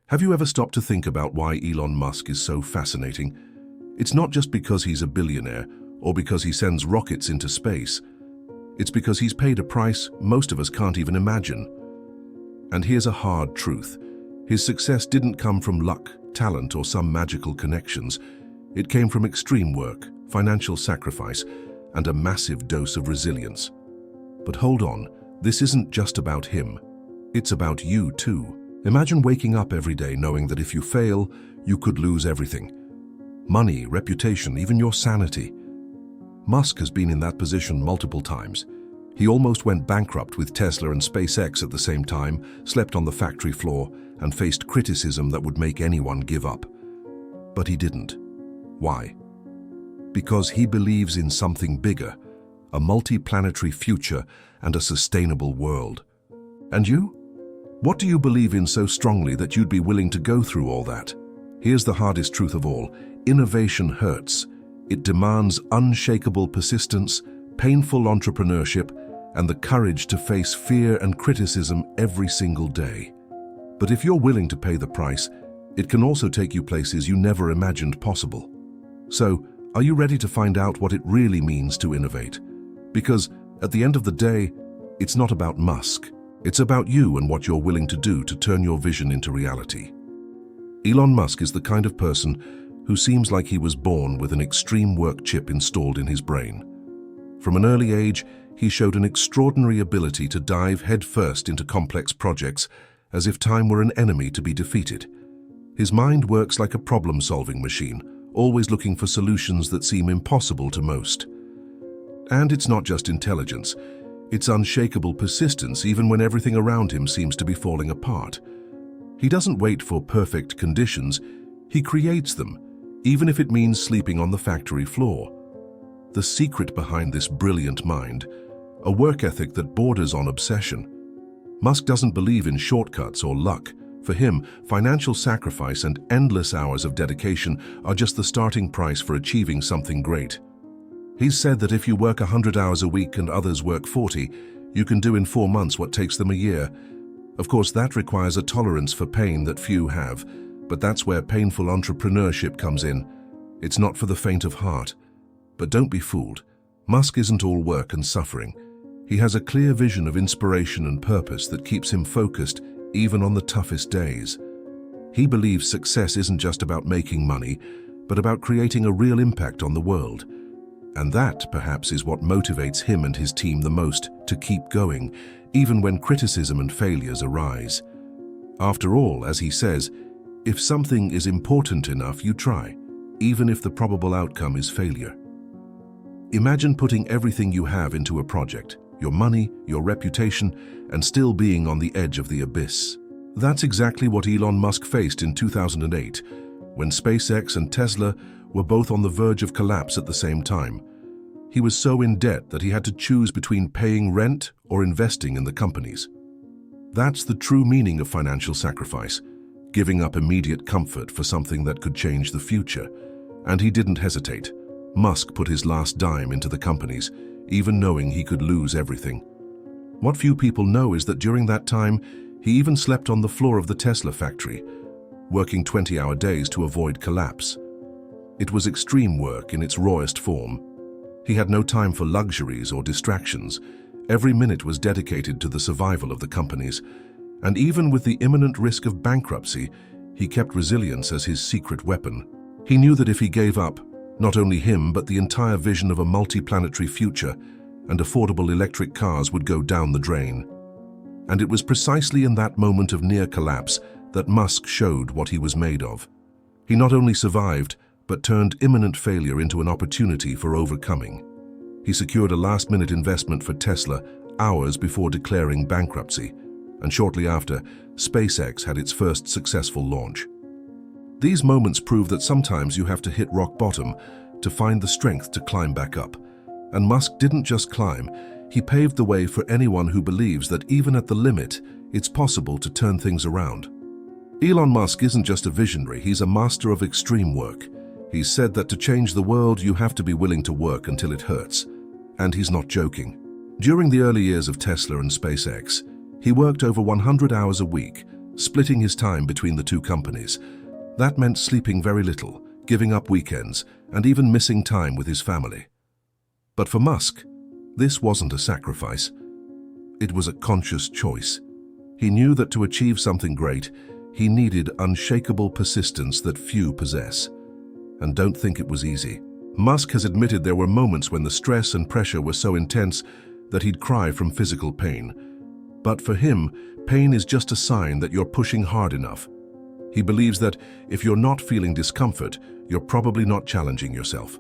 Have you ever stopped to think about why Elon Musk is so fascinating? It's not just because he's a billionaire or because he sends rockets into space. It's because he's paid a price most of us can't even imagine. And here's a hard truth. His success didn't come from luck, talent, or some magical connections. It came from extreme work, financial sacrifice, and a massive dose of resilience. But hold on, this isn't just about him. It's about you too. Imagine waking up every day knowing that if you fail, you could lose everything. Money, reputation, even your sanity. Musk has been in that position multiple times. He almost went bankrupt with Tesla and SpaceX at the same time, slept on the factory floor, and faced criticism that would make anyone give up. But he didn't. Why? Because he believes in something bigger, a multi-planetary future and a sustainable world. And you? What do you believe in so strongly that you'd be willing to go through all that? Here's the hardest truth of all. Innovation hurts. It demands unshakable persistence, painful entrepreneurship, and the courage to face fear and criticism every single day. But if you're willing to pay the price, it can also take you places you never imagined possible. So, are you ready to find out what it really means to innovate? Because, at the end of the day, it's not about Musk. It's about you and what you're willing to do to turn your vision into reality. Elon Musk is the kind of person who seems like he was born with an extreme work chip installed in his brain. From an early age, he showed an extraordinary ability to dive headfirst into complex projects as if time were an enemy to be defeated. His mind works like a problem-solving machine, always looking for solutions that seem impossible to most. And it's not just intelligence. It's unshakable persistence even when everything around him seems to be falling apart. He doesn't wait for perfect conditions, he creates them, even if it means sleeping on the factory floor. The secret behind this brilliant mind, a work ethic that borders on obsession. Musk doesn't believe in shortcuts or luck. For him, financial sacrifice and endless hours of dedication are just the starting price for achieving something great. He's said that if you work 100 hours a week and others work 40, you can do in 4 months what takes them a year. Of course, that requires a tolerance for pain that few have, but that's where painful entrepreneurship comes in. It's not for the faint of heart. But don't be fooled. Musk isn't all work and suffering. He has a clear vision of inspiration and purpose that keeps him focused even on the toughest days. He believes success isn't just about making money, but about creating a real impact on the world. And that, perhaps, is what motivates him and his team the most to keep going, even when criticism and failures arise. After all, as he says, if something is important enough, you try, even if the probable outcome is failure. Imagine putting everything you have into a project, your money, your reputation, and still being on the edge of the abyss. That's exactly what Elon Musk faced in 2008, when SpaceX and Tesla were both on the verge of collapse at the same time. He was so in debt that he had to choose between paying rent or investing in the companies. That's the true meaning of financial sacrifice, giving up immediate comfort for something that could change the future. And he didn't hesitate. Musk put his last dime into the companies, even knowing he could lose everything. What few people know is that during that time, he even slept on the floor of the Tesla factory, working 20-hour days to avoid collapse. It was extreme work in its rawest form. He had no time for luxuries or distractions. Every minute was dedicated to the survival of the companies. And even with the imminent risk of bankruptcy, he kept resilience as his secret weapon. He knew that if he gave up, not only him but the entire vision of a multi-planetary future and affordable electric cars would go down the drain. And it was precisely in that moment of near collapse that Musk showed what he was made of. He not only survived, but turned imminent failure into an opportunity for overcoming. He secured a last-minute investment for Tesla hours before declaring bankruptcy, and shortly after, SpaceX had its first successful launch. These moments prove that sometimes you have to hit rock bottom to find the strength to climb back up. And Musk didn't just climb, he paved the way for anyone who believes that even at the limit, it's possible to turn things around. Elon Musk isn't just a visionary, he's a master of extreme work. He's said that to change the world, you have to be willing to work until it hurts. And he's not joking. During the early years of Tesla and SpaceX, he worked over 100 hours a week, splitting his time between the two companies. That meant sleeping very little, giving up weekends, and even missing time with his family. But for Musk, this wasn't a sacrifice. It was a conscious choice. He knew that to achieve something great, he needed unshakable persistence that few possess. And don't think it was easy. Musk has admitted there were moments when the stress and pressure were so intense that he'd cry from physical pain. But for him, pain is just a sign that you're pushing hard enough. He believes that if you're not feeling discomfort, you're probably not challenging yourself.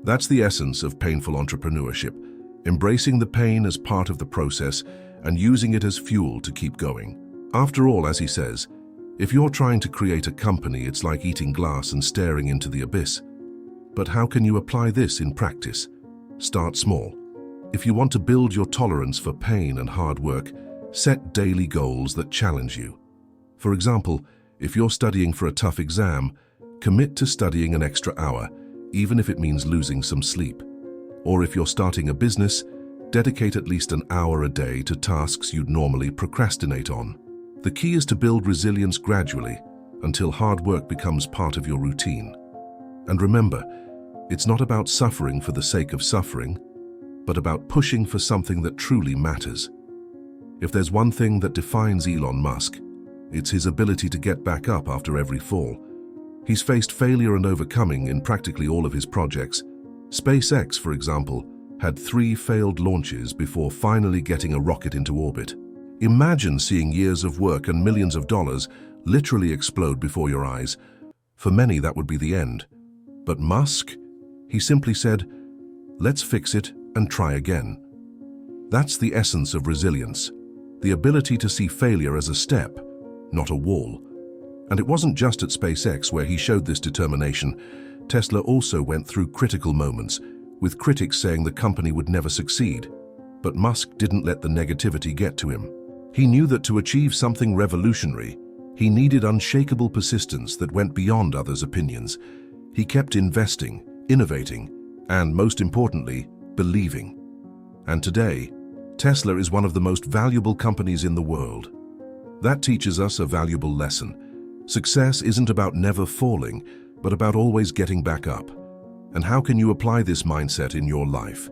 That's the essence of painful entrepreneurship, embracing the pain as part of the process and using it as fuel to keep going. After all, as he says, if you're trying to create a company, it's like eating glass and staring into the abyss. But how can you apply this in practice? Start small. If you want to build your tolerance for pain and hard work, set daily goals that challenge you. For example, if you're studying for a tough exam, commit to studying an extra hour, even if it means losing some sleep. Or if you're starting a business, dedicate at least an hour a day to tasks you'd normally procrastinate on. The key is to build resilience gradually until hard work becomes part of your routine. And remember, it's not about suffering for the sake of suffering, but about pushing for something that truly matters. If there's one thing that defines Elon Musk, it's his ability to get back up after every fall. He's faced failure and overcoming in practically all of his projects. SpaceX, for example, had 3 failed launches before finally getting a rocket into orbit. Imagine seeing years of work and millions of dollars literally explode before your eyes. For many, that would be the end. But Musk, he simply said, let's fix it and try again. That's the essence of resilience, the ability to see failure as a step, not a wall. And it wasn't just at SpaceX where he showed this determination. Tesla also went through critical moments, with critics saying the company would never succeed. But Musk didn't let the negativity get to him. He knew that to achieve something revolutionary, he needed unshakable persistence that went beyond others' opinions. He kept investing, innovating, and most importantly, believing. And today, Tesla is one of the most valuable companies in the world. That teaches us a valuable lesson. Success isn't about never falling, but about always getting back up. And how can you apply this mindset in your life?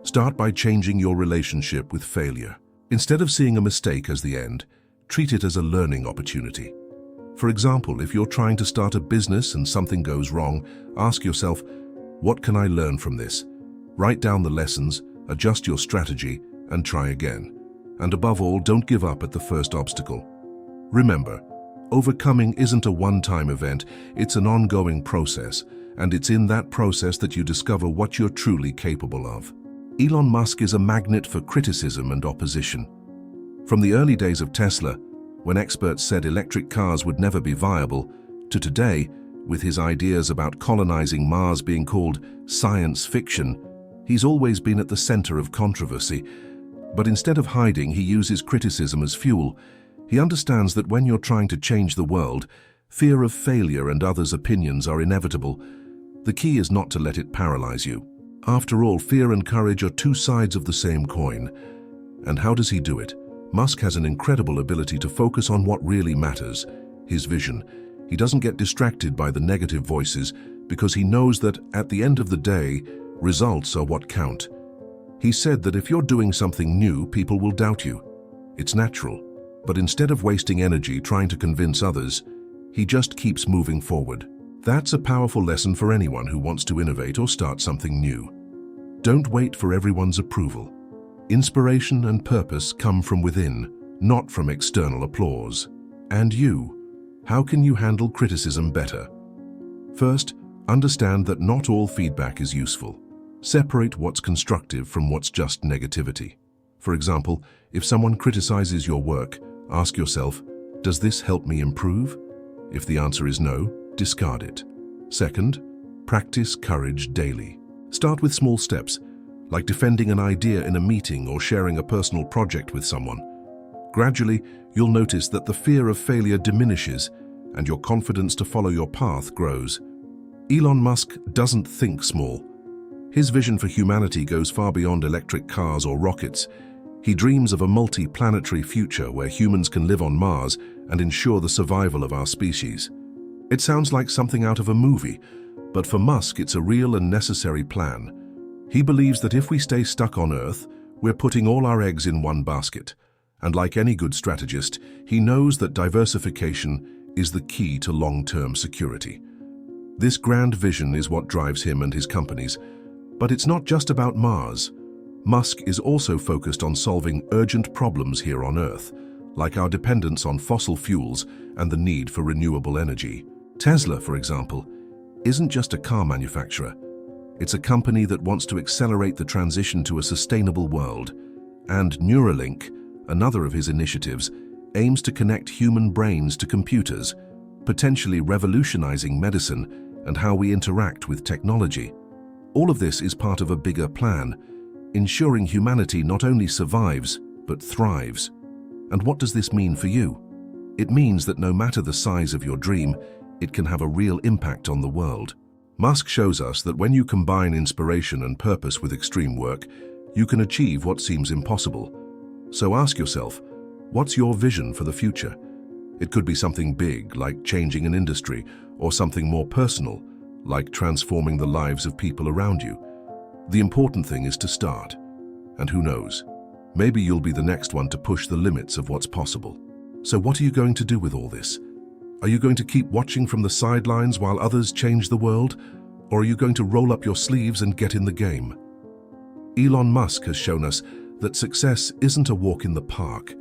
Start by changing your relationship with failure. Instead of seeing a mistake as the end, treat it as a learning opportunity. For example, if you're trying to start a business and something goes wrong, ask yourself, what can I learn from this? Write down the lessons, adjust your strategy, and try again. And above all, don't give up at the first obstacle. Remember, overcoming isn't a one-time event, it's an ongoing process, and it's in that process that you discover what you're truly capable of. Elon Musk is a magnet for criticism and opposition. From the early days of Tesla, when experts said electric cars would never be viable, to today, with his ideas about colonizing Mars being called science fiction, he's always been at the center of controversy. But instead of hiding, he uses criticism as fuel. He understands that when you're trying to change the world, fear of failure and others' opinions are inevitable. The key is not to let it paralyze you. After all, fear and courage are two sides of the same coin. And how does he do it? Musk has an incredible ability to focus on what really matters, his vision. He doesn't get distracted by the negative voices because he knows that at the end of the day, results are what count. He said that if you're doing something new, people will doubt you. It's natural. But instead of wasting energy trying to convince others, he just keeps moving forward. That's a powerful lesson for anyone who wants to innovate or start something new. Don't wait for everyone's approval. Inspiration and purpose come from within, not from external applause. And you? How can you handle criticism better? First, understand that not all feedback is useful. Separate what's constructive from what's just negativity. For example, if someone criticizes your work, ask yourself, does this help me improve? If the answer is no, discard it. Second, practice courage daily. Start with small steps, like defending an idea in a meeting or sharing a personal project with someone. Gradually, you'll notice that the fear of failure diminishes and your confidence to follow your path grows. Elon Musk doesn't think small. His vision for humanity goes far beyond electric cars or rockets. He dreams of a multi-planetary future where humans can live on Mars and ensure the survival of our species. It sounds like something out of a movie, but for Musk it's a real and necessary plan. He believes that if we stay stuck on Earth, we're putting all our eggs in one basket. And like any good strategist, he knows that diversification is the key to long-term security. This grand vision is what drives him and his companies. But it's not just about Mars. Musk is also focused on solving urgent problems here on Earth, like our dependence on fossil fuels and the need for renewable energy. Tesla, for example, isn't just a car manufacturer. It's a company that wants to accelerate the transition to a sustainable world. And Neuralink, another of his initiatives, aims to connect human brains to computers, potentially revolutionizing medicine and how we interact with technology. All of this is part of a bigger plan, ensuring humanity not only survives, but thrives. And what does this mean for you? It means that no matter the size of your dream, it can have a real impact on the world. Musk shows us that when you combine inspiration and purpose with extreme work, you can achieve what seems impossible. So ask yourself, what's your vision for the future? It could be something big, like changing an industry, or something more personal, like transforming the lives of people around you. The important thing is to start. And who knows, maybe you'll be the next one to push the limits of what's possible. So what are you going to do with all this? Are you going to keep watching from the sidelines while others change the world? Or are you going to roll up your sleeves and get in the game? Elon Musk has shown us that success isn't a walk in the park.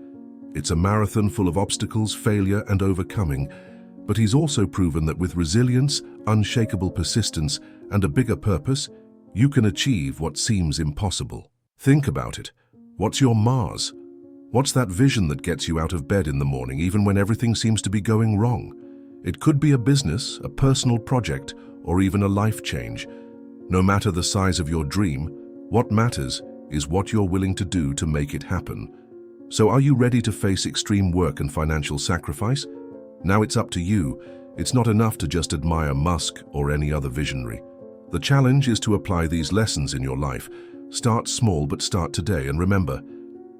It's a marathon full of obstacles, failure, and overcoming. But he's also proven that with resilience, unshakable persistence, and a bigger purpose, you can achieve what seems impossible. Think about it. What's your Mars? What's that vision that gets you out of bed in the morning even when everything seems to be going wrong? It could be a business, a personal project, or even a life change. No matter the size of your dream, what matters is what you're willing to do to make it happen. So are you ready to face extreme work and financial sacrifice? Now it's up to you. It's not enough to just admire Musk or any other visionary. The challenge is to apply these lessons in your life. Start small, but start today, and remember,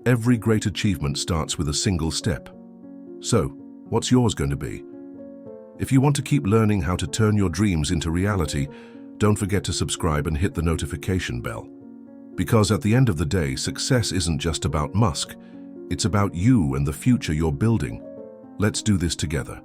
every great achievement starts with a single step. So, what's yours going to be? If you want to keep learning how to turn your dreams into reality, don't forget to subscribe and hit the notification bell. Because at the end of the day, success isn't just about Musk. It's about you and the future you're building. Let's do this together.